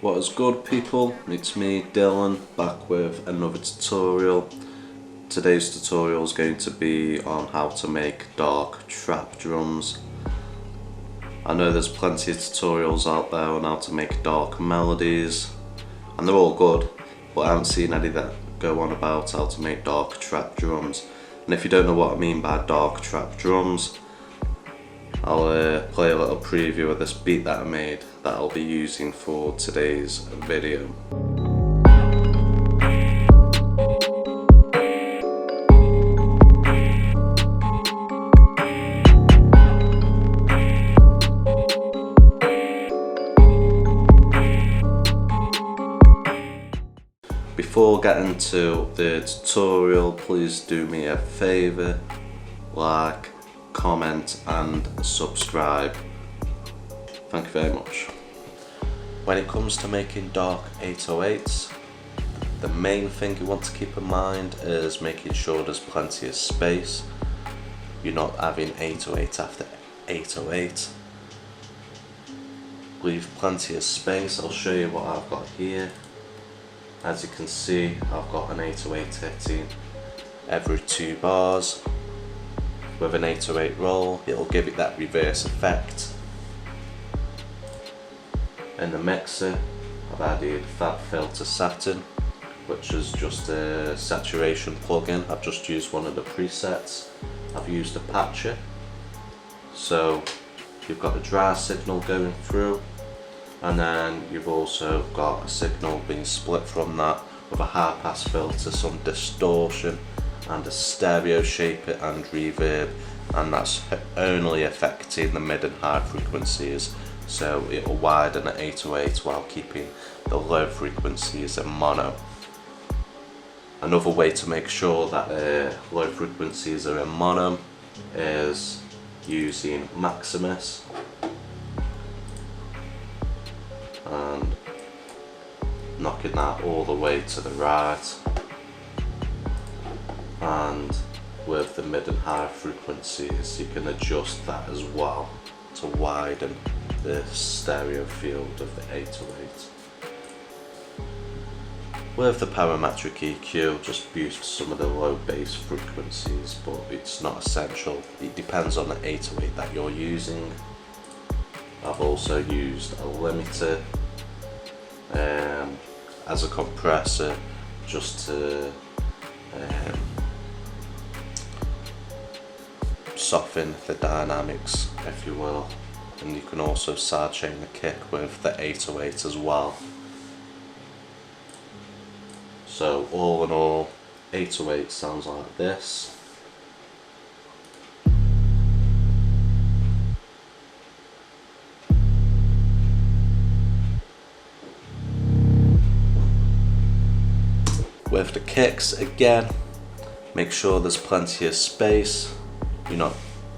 What is good, people? It's me, Dylan, back with another tutorial. Today's tutorial is going to be on how to make dark trap drums. I know there's plenty of tutorials out there on how to make dark melodies, and they're all good, but I haven't seen any that go on about how to make dark trap drums. And if you don't know what I mean by dark trap drums, I'll play a little preview of this beat that I made that I'll be using for today's video. Before getting to the tutorial, please do me a favour, like, comment and subscribe. Thank you very much. When it comes to making dark 808s, the main thing you want to keep in mind is making sure there's plenty of space. You're not having 808 after 808. Leave plenty of space. I'll show you what I've got here. As you can see, I've got an 808 hitting every 2 bars. With an 808 roll, it'll give it that reverse effect. In the mixer, I've added Fab Filter Satin, which is just a saturation plugin. I've just used one of the presets. I've used a patcher, so you've got a dry signal going through, and then you've also got a signal being split from that with a high pass filter, some distortion, and a stereo shaper and reverb, and that's only affecting the mid and high frequencies, so it'll widen at 808 while keeping the low frequencies in mono. Another way to make sure that low frequencies are in mono is using Maximus and knocking that all the way to the right, and with the mid and high frequencies you can adjust that as well to widen the stereo field of the 808. With the parametric EQ, just boost some of the low bass frequencies, but it's not essential. It depends on the 808 that you're using. I've also used a limiter as a compressor, just to soften the dynamics, if you will, and you can also sidechain the kick with the 808 as well. So all in all, 808 sounds like this. With the kicks, again, make sure there's plenty of space. You're not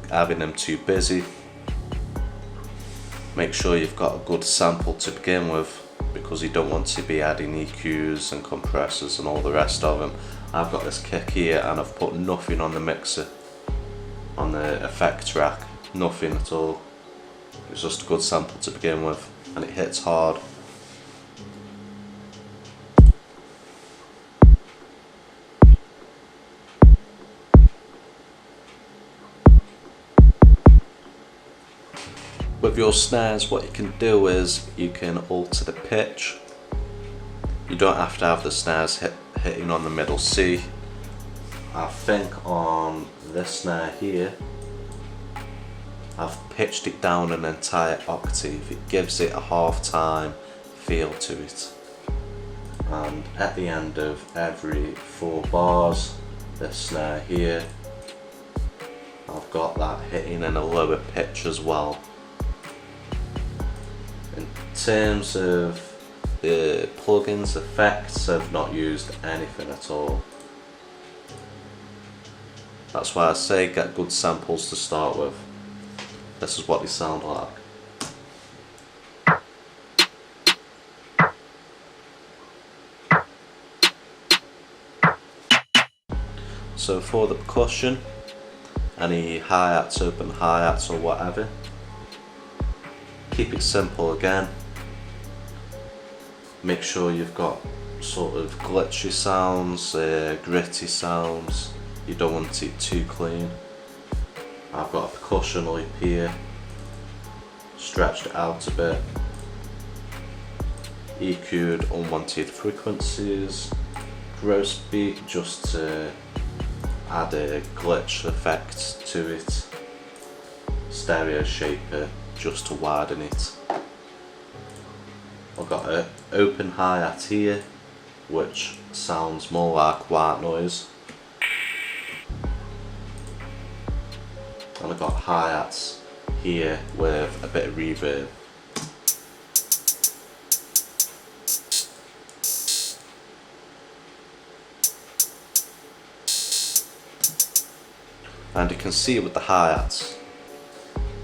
having them too busy. Make sure you've got a good sample to begin with, because you don't want to be adding EQs and compressors and all the rest of them. I've got this kick here and I've put nothing on the mixer, on the effect track, nothing at all. It's just a good sample to begin with, and it hits hard. With your snares, what you can do is you can alter the pitch. You don't have to have the snares hitting on the middle C. I think on this snare here, I've pitched it down an entire octave. It gives it a half-time feel to it. And at the end of every 4 bars, this snare here, I've got that hitting in a lower pitch as well. In terms of the plugins, effects, I've not used anything at all. That's why I say get good samples to start with. This is what they sound like. So for the percussion, any hi-hats, open hi-hats or whatever, keep it simple again. Make sure you've got sort of glitchy sounds, gritty sounds. You don't want it too clean. I've got a percussion loop here, stretched it out a bit, EQ'd unwanted frequencies, gross beat just to add a glitch effect to it, stereo shaper just to widen it. I've got an open hi-hat here which sounds more like white noise, and I've got hi-hats here with a bit of reverb. And you can see with the hi-hats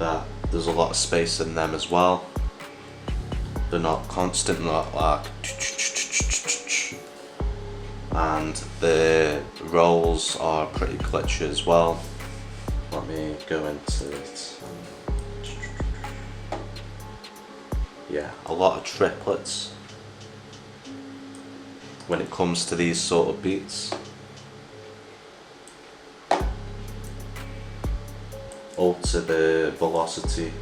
that there's a lot of space in them as well. They're not constant, not like, and the rolls are pretty glitchy as well. Let me go into it. Yeah, a lot of triplets when it comes to these sort of beats. Alter the velocity.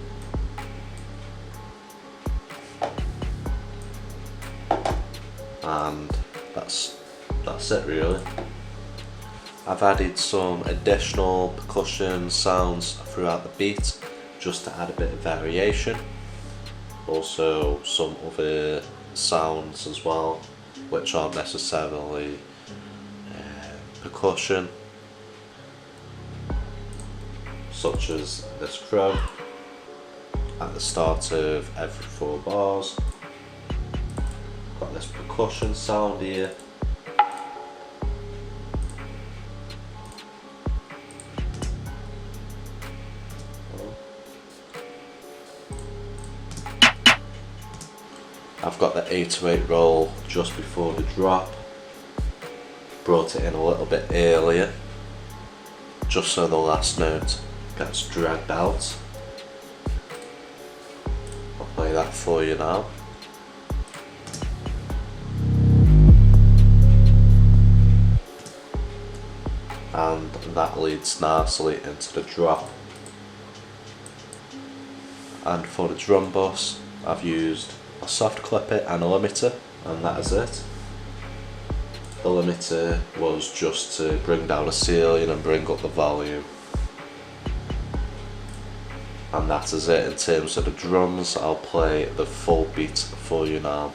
And that's it really. I've added some additional percussion sounds throughout the beat just to add a bit of variation. Also some other sounds as well which aren't necessarily percussion, such as this crow at the start of every 4 bars. Got this percussion sound here. I've got the 808 roll just before the drop. Brought it in a little bit earlier, just so the last note gets dragged out. I'll play that for you now. And that leads nicely into the drop. And for the drum bus, I've used a soft clipper and a limiter, and that is it. The limiter was just to bring down a ceiling and bring up the volume. And that is it in terms of the drums. I'll play the full beat for you now.